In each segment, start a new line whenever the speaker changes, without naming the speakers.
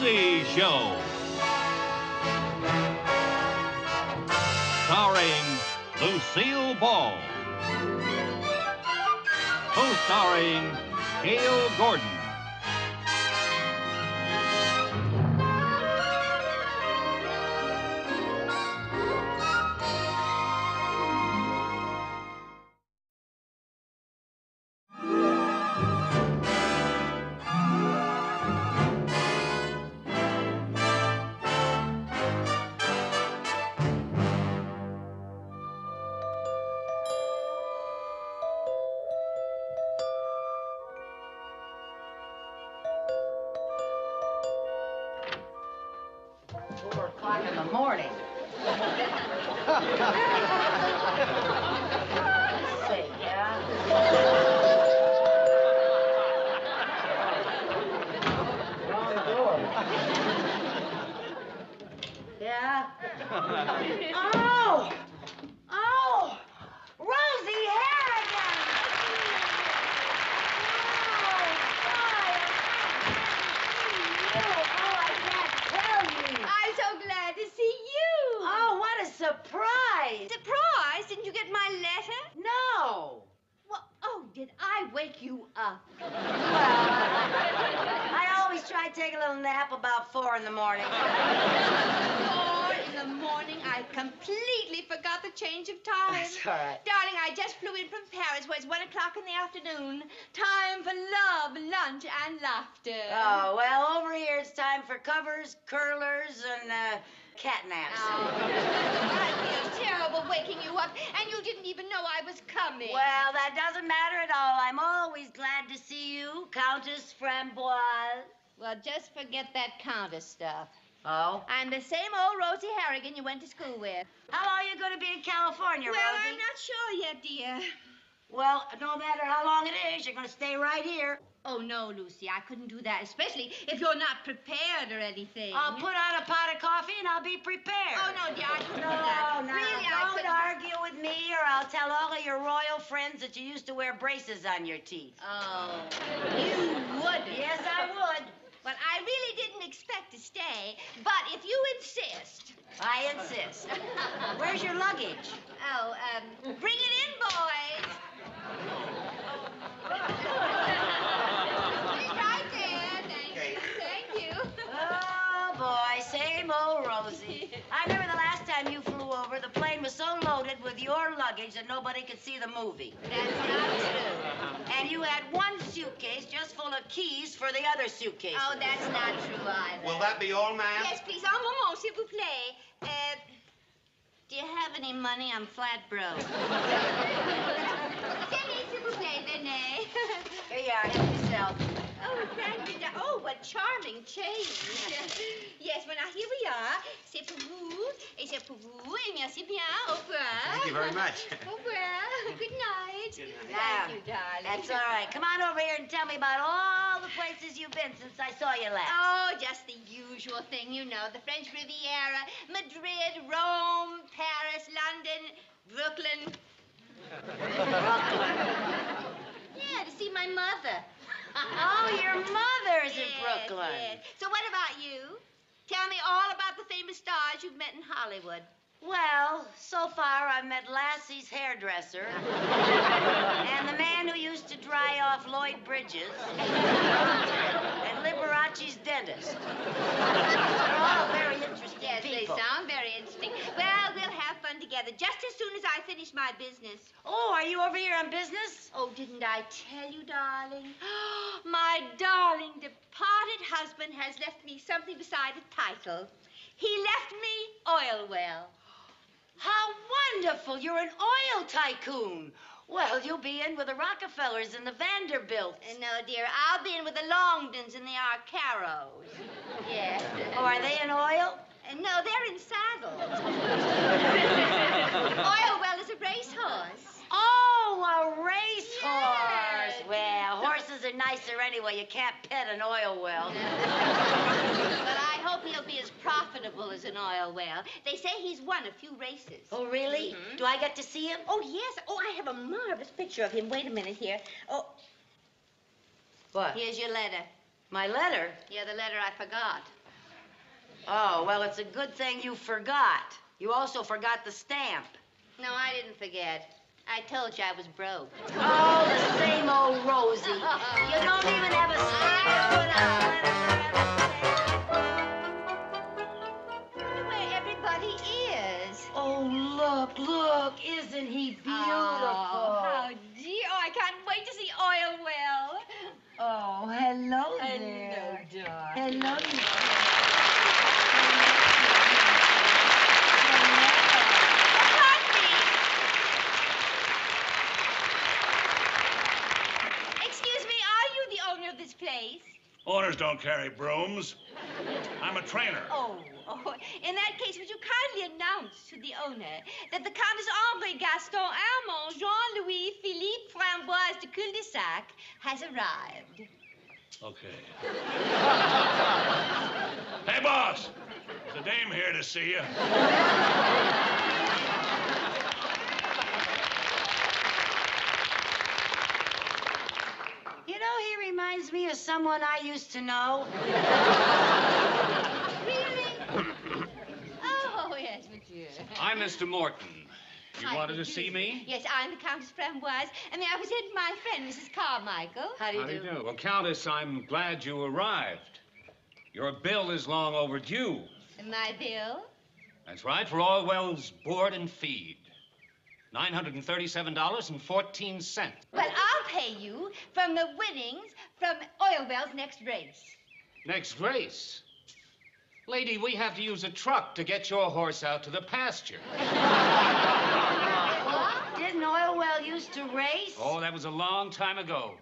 Rosie Show. Starring Lucille Ball. Co-starring Gail Gordon.
In the morning. Let's see, yeah? Wrong door. Yeah? Oh! Oh! Rosie Harrigan! Surprise!
Surprise? Didn't you get my letter?
No.
Well, oh, did I wake you up?
Well, I always try to take a little nap about 4 in the morning.
4 in the morning? I completely forgot the change of time.
That's all right.
Darling, I just flew in from Paris where it's 1 o'clock in the afternoon. Time for love, lunch, and laughter.
Oh, well, over here it's time for covers, curlers, and, cat naps.
Oh, that feels terrible waking you up, and you didn't even know I was coming.
Well, that doesn't matter at all. I'm always glad to see you, Countess Framboise.
Well, just forget that Countess stuff.
Oh?
I'm the same old Rosie Harrigan you went to school with.
How long are you going to be in California,
Well,
Rosie?
I'm not sure yet, dear.
Well, no matter how long it is, you're going to stay right here.
Oh, no, Lucy, I couldn't do that, especially if you're not prepared or anything.
I'll put on a pot of coffee and I'll be prepared.
Oh, no, dear, I couldn't do that.
No,
Really,
don't argue with me or I'll tell all of your royal friends that you used to wear braces on your teeth.
Oh, you would.
Yes, I would.
Well, I really didn't expect to stay, but if you insist.
I insist. Where's your luggage?
Oh, bring it in, boys. Right there. Thank you.
Oh, boy, same old Rosie. I remember the last time you flew over, the plane was so loaded with your luggage that nobody could see the movie.
That's not true.
And you had one suitcase just full of keys for the other suitcases.
Oh, that's not true either.
Will that be all, ma'am?
Yes, please. Un moment, s'il vous plaît. Do you have any money? I'm flat broke. Tenez, s'il vous plaît, venez.
Here you are. Help yourself.
Oh, thank you. Oh, what charming change. Yes, well, now, here we are. C'est pour vous, et c'est pour vous, et merci bien. Au revoir.
Thank you very much.
Au revoir. Good night.
Good night.
Yeah,
Thank you, darling.
that's all right. Come on over here and tell me about all the places you've been since I saw you last.
Oh, just the usual thing, you know. The French Riviera, Madrid, Rome, Paris, London, Brooklyn.
Brooklyn.
Yeah, to see my mother.
Oh, your mother's in Brooklyn.
Yes. So what about you? Tell me all about the famous stars you've met in Hollywood.
Well, so far I've met Lassie's hairdresser and the man who used to dry off Lloyd Bridges and Liberace's dentist. They're all very interesting
Yes,
people.
they sound very interesting. Well, we'll have fun together just as soon as I finish my business.
Oh, are you over here on business?
Oh, didn't I tell you, darling? My darling departed husband has left me something beside a title. He left me oil well.
How wonderful! You're an oil tycoon. Well, you'll be in with the Rockefellers and the Vanderbilts.
No, dear, I'll be in with the Longdons and the Arcaros. Yes.
Oh, are they in oil?
No, they're in saddles. Oil well is a racehorse.
Oh, a racehorse.
Yes.
Well, horses are nicer anyway. You can't pet an oil well.
But I hope he'll be as profitable as an oil well. They say he's won a few races.
Oh, really?
Mm-hmm.
Do I get to see him?
Oh, yes. Oh, I have a marvelous picture of him. Wait a minute here. Oh,
What?
here's your letter.
My letter?
Yeah, the letter I forgot.
Oh, well, it's a good thing you forgot. You also forgot the stamp.
No, I didn't forget. I told you I was broke.
Oh, the same old Rosie. You don't even have a stamp without
Where everybody is.
Oh, look. Isn't he beautiful?
Oh, how dear. Oh, I can't wait to see Oilwell.
Oh, hello there.
Hello, darling.
Hello.
Excuse me, are you the owner of this place?
Owners don't carry brooms. I'm a trainer.
Oh, in that case, would you kindly announce to the owner that the Countess André Gaston Armand Jean-Louis Philippe Framboise de Cul-de-Sac has arrived.
Okay. Hey, boss. There's a dame here to see you.
You know, he reminds me of someone I used to know.
Really? Oh, yes, monsieur.
I'm Mr. Morton. You
How
wanted
do
to
you
see
do?
me?
Yes, I'm the Countess Framboise. I mean, I was with my friend, Mrs. Carmichael.
How do you do?
Well, Countess, I'm glad you arrived. Your bill is long overdue.
My bill?
That's right, for Oilwell's board and feed. $937.14.
Well, I'll pay you from the winnings from Oilwell's next race.
Next race. Lady, we have to use a truck to get your horse out to the pasture.
Didn't Oilwell used to race?
Oh, that was a long time ago.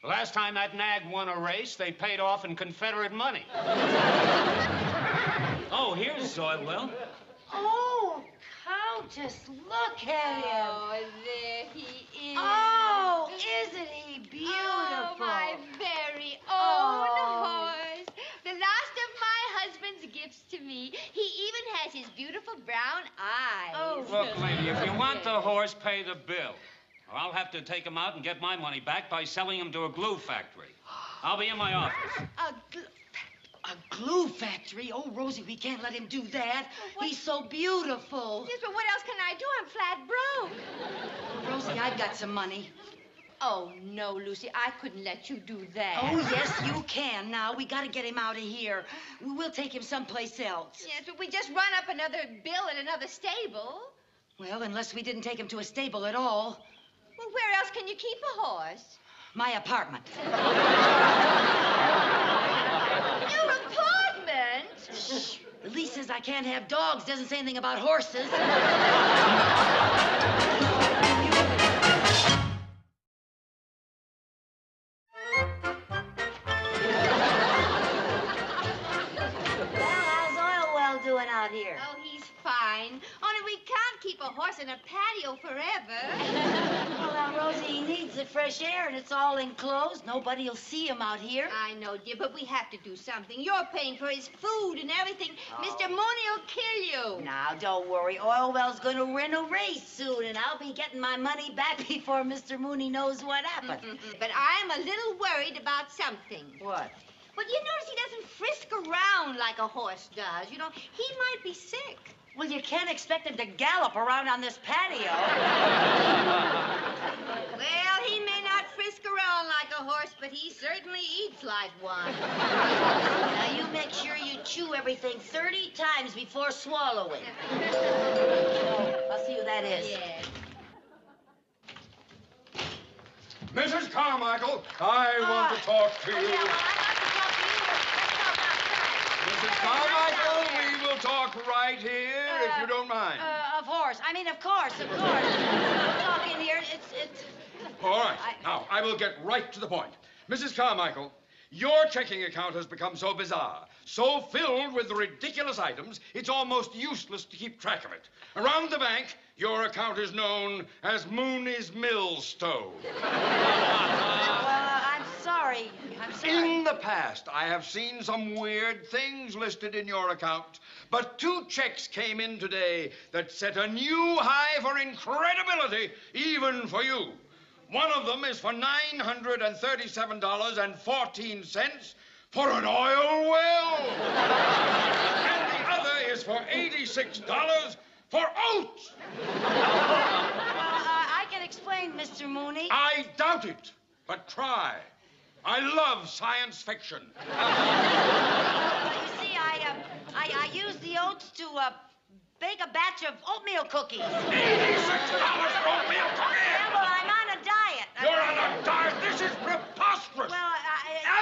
The last time that nag won a race, they paid off in Confederate money. Oh, here's Oilwell.
Oh, Countess, look at him.
Oh, there he is.
Oh, isn't he beautiful?
Oh, my very own
Oh.
horse. The last of my husband's gifts to me. He even has his beautiful brown eyes.
Oh.
Look, lady, if you want the horse, pay the bill. Or I'll have to take him out and get my money back by selling him to a glue factory. I'll be in my office.
A glue factory? Oh, Rosie, we can't let him do that. He's so beautiful.
Yes, but what else can I do? I'm flat broke.
Rosie, I've got some money.
Oh, no, Lucy, I couldn't let you do that.
Oh, yes, you can. Now, we got to get him out of here. We'll take him someplace else.
Yes, but we just run up another bill at another stable.
Well, unless we didn't take him to a stable at all.
Well, where else can you keep a horse?
My apartment.
Your apartment?
Shh. The lease says I can't have dogs. Doesn't say anything about horses. Doing out here?
Oh, he's fine. Only we can't keep a horse in a patio forever.
Well, now, Rosie, he needs the fresh air, and it's all enclosed. Nobody will see him out here.
I know, dear, but we have to do something. You're paying for his food and everything. Mr. Mooney will kill you.
Now, don't worry. Oilwell's going to win a race soon, and I'll be getting my money back before Mr. Mooney knows what happened.
But I'm a little worried about something.
What?
Well, you notice he doesn't frisk around like a horse does. You know, he might be sick.
Well, you can't expect him to gallop around on this patio.
Well, he may not frisk around like a horse, but he certainly eats like one.
Now, you make sure you chew everything 30 times before swallowing. I'll see who that is.
Yes.
Mrs. Carmichael, I want to talk to you.
Oh, yeah, well, I'd like to talk to you. Let's talk outside.
Mrs. Carmichael, we will talk right here, if you don't mind.
Of course. Of course. We'll talk in here. It's...
All right. Now, I will get right to the point. Mrs. Carmichael, your checking account has become so bizarre, so filled with ridiculous items, it's almost useless to keep track of it. Around the bank, your account is known as Mooney's Millstone.
I'm sorry.
In the past, I have seen some weird things listed in your account, but 2 checks came in today that set a new high for incredibility, even for you. One of them is for $937.14 for an oil well. And the other is for $86 for oats.
I can explain, Mr. Mooney.
I doubt it, but try. I love science fiction.
You see, I used the oats to bake a batch of oatmeal cookies.
$86 for oatmeal cookies!
Yeah, well, I'm on a diet.
You're on a diet? This is preposterous.
Well,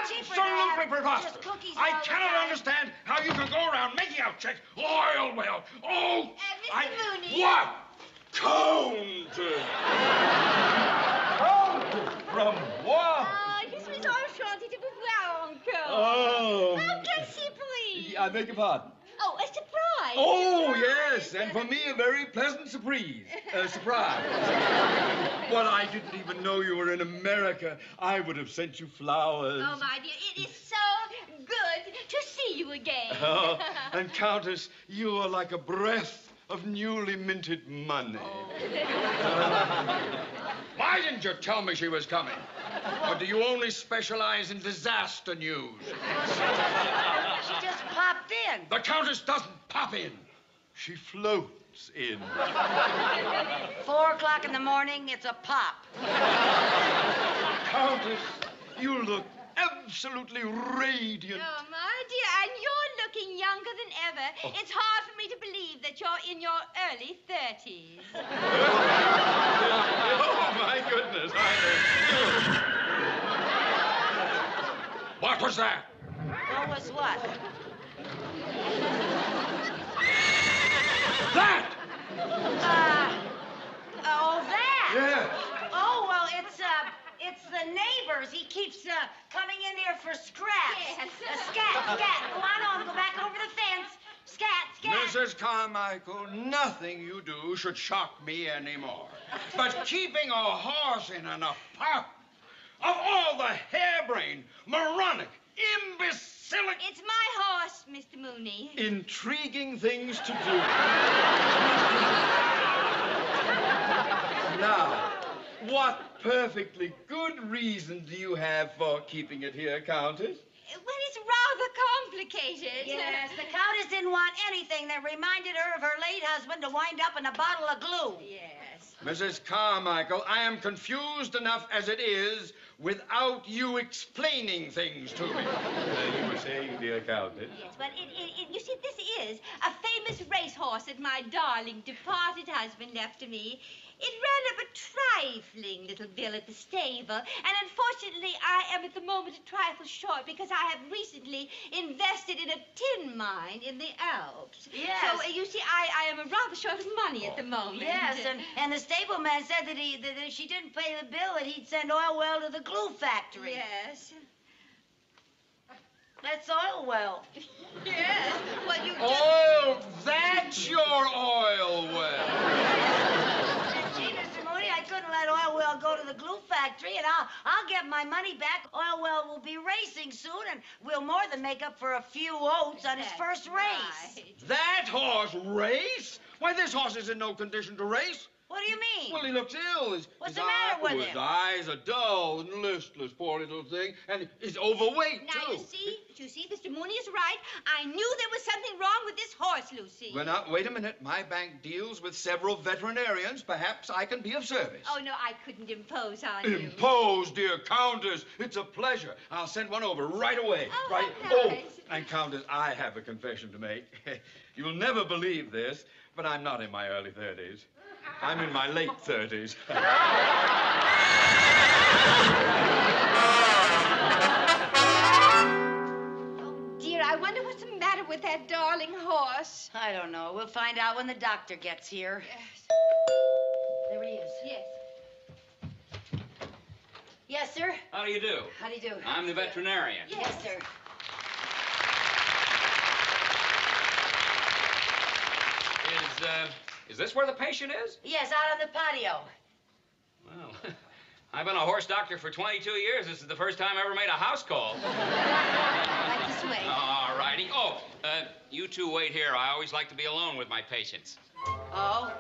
it's cheaper to
Absolutely
have
preposterous.
just cookies
I
all the
cannot
time.
understand how you can go around making out checks. Oil well. Oh,
Mr. Mooney.
What? Countess. Countess from what?
Je suis enchantée de vous voir encore.
Oh.
How can she please?
I beg your pardon.
Oh, a surprise.
Oh, yes, and for me, a very pleasant surprise. Surprise. Well, I didn't even know you were in America. I would have sent you flowers.
Oh, my dear, it is so good to see you again.
Oh, and Countess, you are like a breath of newly minted money. Why didn't you tell me she was coming? Or do you only specialize in disaster news?
She just popped in.
The Countess doesn't pop in. She floats in.
4 o'clock in the morning, it's a pop.
Countess, you look absolutely radiant.
Oh, my dear, and you're looking younger than ever. It's hard for me to believe that you're in your early 30s.
Oh, my goodness. What was that?
What was what?
That!
That?
Yes.
Oh, well, it's the neighbors. He keeps coming in here for scraps.
Yes.
Scat. Go on, go back over the fence. Scat.
Mrs. Carmichael, nothing you do should shock me anymore. But keeping a horse in an apartment, of all the harebrained, moronic, imbecilic...
It's my horse, Mr. Mooney.
intriguing things to do. Now, what perfectly good reason do you have for keeping it here, Countess?
Well, it's rather complicated.
Yes, the Countess didn't want anything that reminded her of her late husband to wind up in a bottle of glue.
Yes.
Mrs. Carmichael, I am confused enough as it is without you explaining things to me. You were saying, dear Countess?
Yes, well, you see, this is a famous racehorse that my darling departed husband left to me. It ran up a trifling little bill at the stable, and unfortunately, I am at the moment a trifle short because I have recently invested in a tin mine in the Alps.
Yes.
So, you see, I am rather short of money at the moment.
Yes, and the stableman said that if she didn't pay the bill, that he'd send oil well to the glue factory.
Yes.
That's oil well.
Yes. Well, you just...
Oh, that's your oil well.
Gee, Mr. Mooney, I couldn't let oil well go to the glue factory, and I'll get my money back. Oil well will be racing soon, and we'll more than make up for a few oats on his
That's
first race.
right.
That horse race? Why, this horse is in no condition to race.
What do you mean?
Well, he looks ill.
What's the matter with
his
him?
eyes are dull and listless, poor little thing. And he's overweight,
Now,
too.
you see, Mr. Mooney is right. I knew there was something wrong with this horse, Lucy.
Well, now, wait a minute. My bank deals with several veterinarians. Perhaps I can be of service.
Oh, no, I couldn't impose on you.
Impose, dear Countess. It's a pleasure. I'll send one over right away.
Oh,
right.
how nice.
Oh, and Countess, I have a confession to make. You'll never believe this, but I'm not in my early 30s. I'm in my late 30s.
Oh, dear, I wonder what's the matter with that darling horse.
I don't know. We'll find out when the doctor gets here.
Yes.
There he is.
Yes.
Yes, sir.
How do you do?
How do you do?
I'm the veterinarian.
Yes, sir.
Is this where the patient is?
Yes, out on the patio.
Well, I've been a horse doctor for 22 years. This is the first time I ever made a house call.
Right this way.
All righty. Oh, you two wait here. I always like to be alone with my patients.
Oh?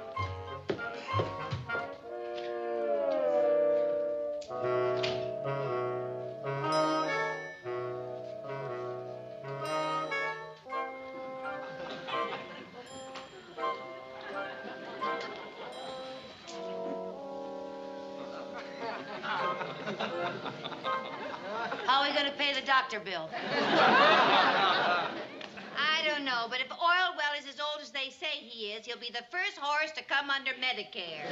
How are we going to pay the doctor bill?
I don't know, but if Oilwell is as old as they say he is, he'll be the first horse to come under Medicare.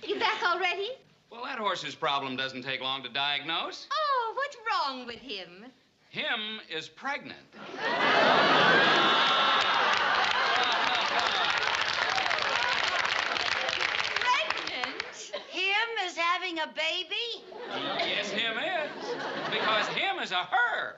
You back already?
Well, that horse's problem doesn't take long to diagnose.
Oh, what's wrong with him?
Him is pregnant.
Pregnant?
Him is having a baby?
Yes, him is. Because him is a her.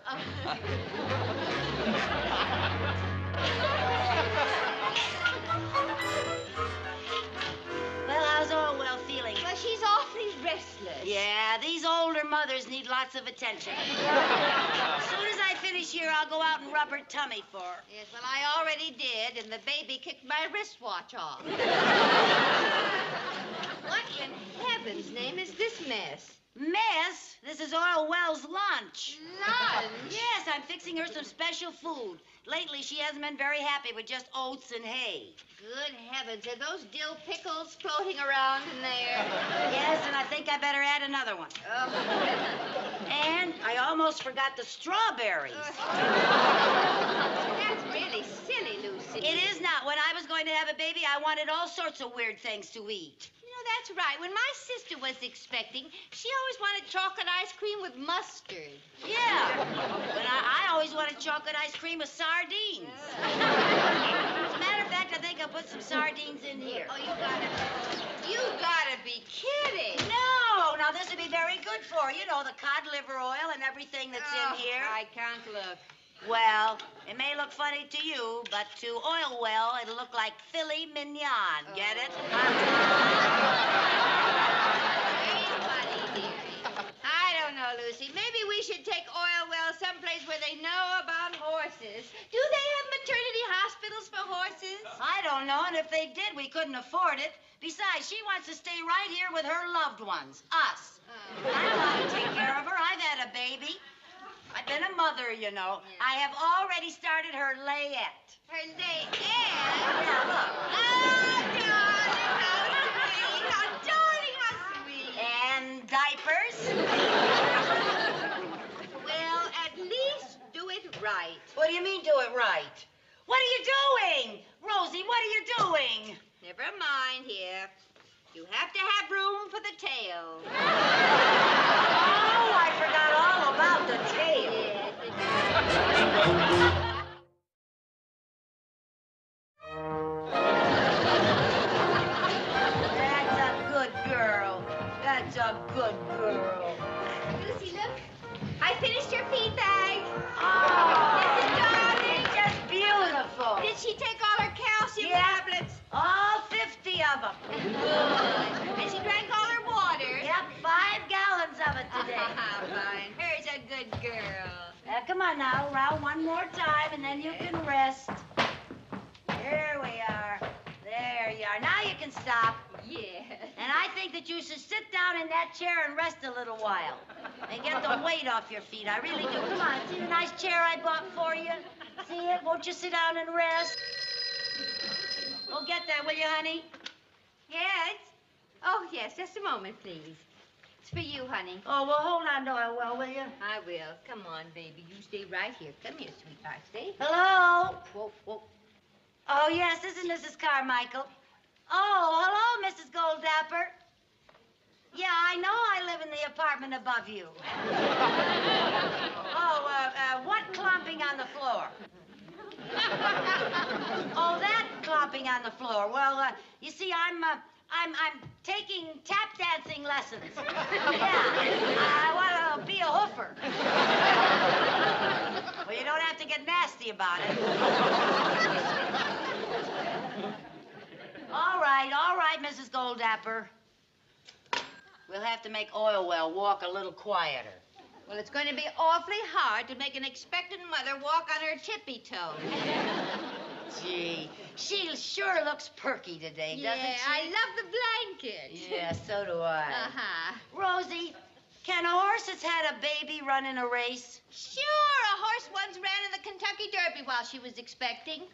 Well, how's Orwell feeling?
Well, she's awfully restless.
Yeah, these older mothers need lots of attention. As soon as I finish here, I'll go out and rub her tummy for her.
Yes, well, I already did, and the baby kicked my wristwatch off. What in heaven's name is this mess?
Miss, this is Orwell's lunch.
Lunch?
Yes, I'm fixing her some special food. Lately, she hasn't been very happy with just oats and hay.
Good heavens, are those dill pickles floating around in there?
Yes, and I think I better add another one.
Oh.
And I almost forgot the strawberries.
That's really silly, Lucy.
It is not. When I was going to have a baby, I wanted all sorts of weird things to eat.
You know, that's right. When my sister was expecting, she always wanted chocolate ice cream with mustard.
Yeah. But I always wanted chocolate ice cream with sardines. As a matter of fact, I think I'll put some sardines in here.
Oh, you gotta be kidding.
No, now this would be very good for her. You know, the cod liver oil and everything that's in here.
I can't look.
Well, it may look funny to you, but to Oilwell, it'll look like filet mignon. Get it?
Very funny, dearie. I don't know, Lucy. Maybe we should take Oilwell someplace where they know about horses. Do they have maternity hospitals for horses?
I don't know, and if they did, we couldn't afford it. Besides, she wants to stay right here with her loved ones, us. I don't want to take care of her. I've had a baby. I've been a mother, you know.
Yeah.
I have already started her layette.
Her layette?
Yeah, look.
Oh, darling, how sweet. How darling, how sweet.
And diapers.
Well, at least do it right.
What do you mean, do it right? What are you doing? Rosie, what are you doing?
Never mind here. You have to have room for the tail.
Oh, I forgot all about the tail. That's a good girl. That's a good girl.
Lucy, look. I finished your feed bag.
Oh,
Isn't it, darling?
just beautiful.
Did she take all her calcium
Yeah.
tablets?
All 50 of them.
Good. And she drank all her water?
Yep, 5 gallons of it today.
Fine. Her's a good girl.
Come on now, round one more time, and then you can rest. Here we are. There you are. Now you can stop.
Yes.
And I think that you should sit down in that chair and rest a little while. And get the weight off your feet. I really do. Come on, see the nice chair I bought for you? See it? Won't you sit down and rest? Go get that, will you, honey?
Yes? Oh, yes. Just a moment, please. It's for you, honey.
Oh, well, hold on to it, will you?
I will. Come on, baby. You stay right here. Come here, sweetheart. Stay.
Hello?
Whoa, whoa.
Oh, yes, this is Mrs. Carmichael. Oh, hello, Mrs. Goldapper. Yeah, I know I live in the apartment above you. Oh, what clomping on the floor? Oh, that clomping on the floor. Well, you see, I'm taking tap dancing lessons. Yeah, I want to be a hoofer. Well, you don't have to get nasty about it. All right, Mrs. Goldapper. We'll have to make Oilwell walk a little quieter.
Well, it's going to be awfully hard to make an expectant mother walk on her tippy toes.
Gee, she sure looks perky today, doesn't she?
I love the blanket.
Yeah, so do I.
Uh-huh.
Rosie, can a horse that's had a baby run in a race?
Sure, a horse once ran in the Kentucky Derby while she was expecting.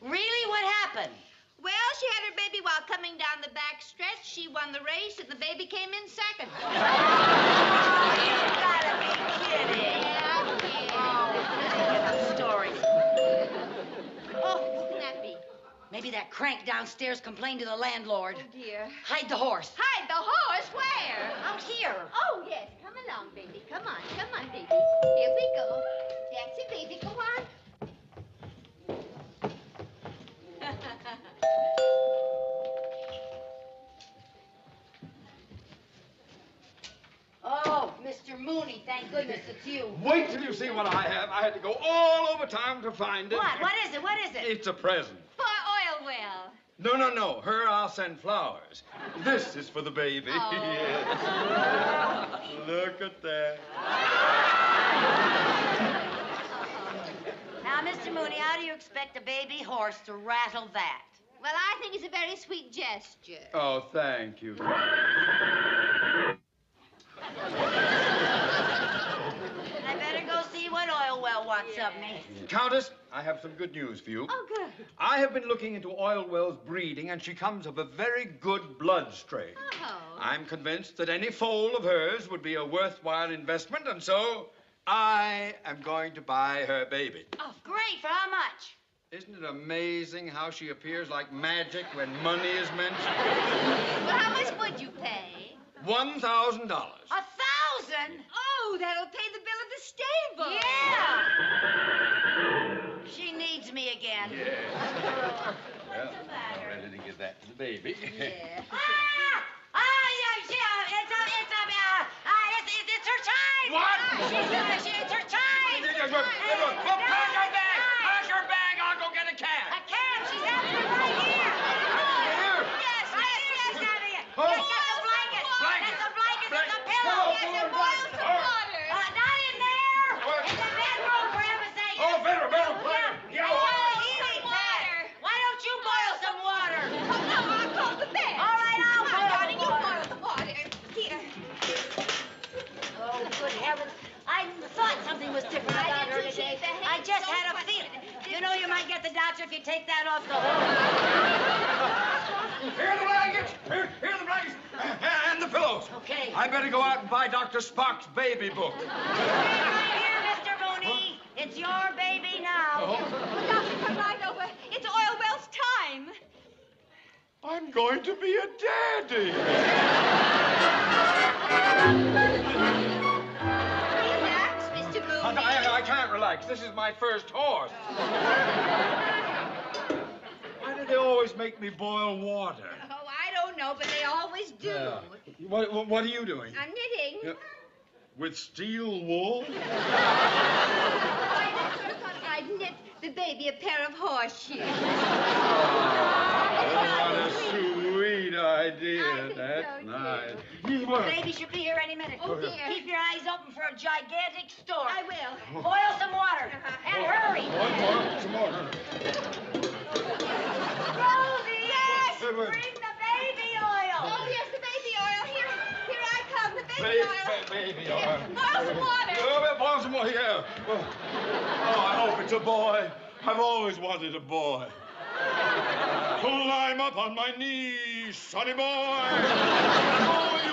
Really? What happened?
Well, she had her baby while coming down the back stretch. She won the race, and the baby came in second.
Oh, you gotta be kidding.
Yeah.
Stories.
Oh, who can that be?
Maybe that crank downstairs complained to the landlord.
Oh, dear.
Hide the horse.
Hide the horse? Where?
Out here.
Oh, yes. Come along, baby. Come on, baby. Here we go. That's it, baby. Go on.
Oh, Mr. Mooney, thank goodness it's you.
Wait till you see what I have. I had to go all over town to find it.
What? What is it? What is it?
It's a present.
For oil well.
No. Her, I'll send flowers. This is for the baby.
Oh.
Yes. Look at that.
Now, Mr. Mooney, how do you expect a baby horse to rattle that?
Well, I think it's a very sweet gesture.
Oh, thank you.
I better go see what oil well wants of me.
Countess, I have some good news for you.
Oh, good.
I have been looking into Oil Well's breeding, and she comes of a very good blood strain.
Oh.
I'm convinced that any foal of hers would be a worthwhile investment, and so I am going to buy her baby.
Oh, great. For how much?
Isn't it amazing how she appears like magic when money is mentioned?
Well, how much would you pay?
$1,000.
1,000?
Oh, that'll pay the bill at the stable.
Yeah. She needs me again.
Yes. Well, I'm ready to give that to the baby.
Yeah.
It's her time.
What?
It's her time.
Pack your bag. I'll go get a cab.
A cab. She's out there right here.
Yes.
Get the blanket. Get the blanket. Get the pillow.
Yes, and boil some water.
Not in there. In the bedroom, for heaven's sake.
Oh, bedroom.
Yeah. Why don't you boil some water?
Oh, no, I'll call the bed.
All right, I'll
Come on,
boil
darling,
the
you
water.
boil the water. Here.
Oh, good heavens. I thought something was different
I
about
did
her
too,
today.
Chief.
I just had a feeling. You know, you might get the doctor if you take that off the hook.
Here are the blankets. Here are the blankets. And the pillows.
Okay.
I better go out and buy Dr. Spock's baby book.
Right here, Mr. Mooney. It's your baby now.
Oh,
Doctor, come right over. It's Oil Well's time.
I'm going to be a daddy.
Relax, Mr. Mooney.
I can't relax. This is my first horse. Why do they always make me boil water?
Oh, I don't know, but they always do.
What are you doing?
I'm knitting.
With steel wool?
I never thought I'd knit the baby a pair of horseshoes.
What a sweet idea.
I think
That's
so,
nice.
The baby should be here any minute.
Oh, dear.
Keep your eyes open for a gigantic storm.
I will.
Boil some water. And hurry.
Some more.
Rosie!
Yes!
Bring the baby oil.
Oh, yes, the baby oil. Here I come. The baby oil.
Baby
Here,
oil.
boil some water.
Boil some more, yeah. Oh, I hope it's a boy. I've always wanted a boy. Climb up on my knees, sonny boy. Oh, you